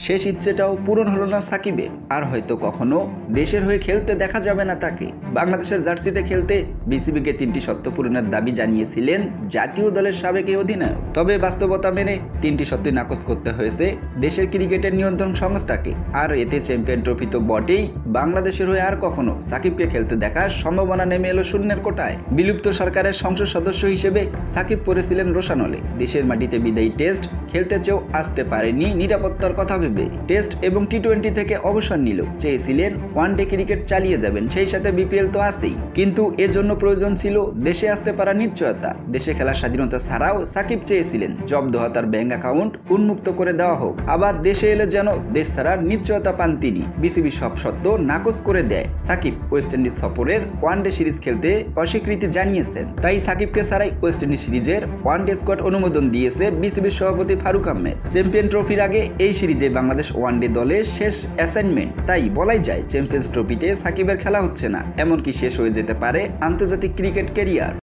শেষ ইচ্ছেটাও পূরণ হলো না সাকিবের। আর হয়তো কখনো দেশের হয়ে খেলতে দেখা যাবে না তাকে। বাংলাদেশের জার্সিতে খেলতে বিসিবিকে 3টি শর্ত পূরণের দাবি জানিয়েছিলেন জাতীয় দলের সাবেক এই অধিনায়ক। তবে বাস্তবতা মেনে 3টি শর্তই নাকচ করতে হয়েছে দেশের ক্রিকেটের নিয়ন্ত্রণ সংস্থাকে। আর এতে চ্যাম্পিয়ন ট্রফি তো বটেই, বাংলাদেশের হয়ে আর কখনো সাকিবকে খেলতে দেখার সম্ভাবনা নেমে এলো শূন্যের কোটায়। বিলুপ্ত সরকারের সংসদ সদস্য হিসেবে সাকিব পড়েছিলেন রোশানলে। দেশের মাটিতে বিদায়ী টেস্ট খেলতে চেয়েও আসতে পারেনি নিরাপত্তার কথা ভেবে। টেস্ট এবং টি-20 থেকে অবসর নিল। চেয়েছিলেন ওয়ানডে ক্রিকেট চালিয়ে যাবেন, সেই সাথে বিপিএল তো আছেই। কিন্তু এজন্য প্রয়োজন ছিল দেশে আসতে পারার নিশ্চয়তা। দেশে খেলার স্বাধীনতা ছাড়াও সাকিব চেয়েছিলেন জব্দ হওয়া তার ব্যাংক অ্যাকাউন্ট উন্মুক্ত করে দেওয়া হোক। আবার দেশে এলে যেন দেশ ছাড়ার নিশ্চয়তা পান তিনি। বিসিবি সব শর্ত নাকচ করে দেয়। সাকিব ওয়েস্ট ইন্ডিজ সফরের ওয়ানডে সিরিজ খেলতে অস্বীকৃতি জানিয়েছেন। তাই সাকিবকে ছাড়াই ওয়েস্ট ইন্ডিজ সিরিজের ওয়ানডে স্কোয়াড অনুমোদন দিয়েছে বিসিবির সভাপতি ফারুক আহমেদ। চ্যাম্পিয়ন ট্রফির আগে এই সিরিজে বাংলাদেশ ওয়ানডে দলের শেষ অ্যাসাইনমেন্ট। তাই বলাই যায় চ্যাম্পিয়ন্স ট্রফিতে সাকিবের খেলা হচ্ছে না, এমনকি শেষ হয়ে যেতে পারে আন্তর্জাতিক ক্রিকেট ক্যারিয়ার।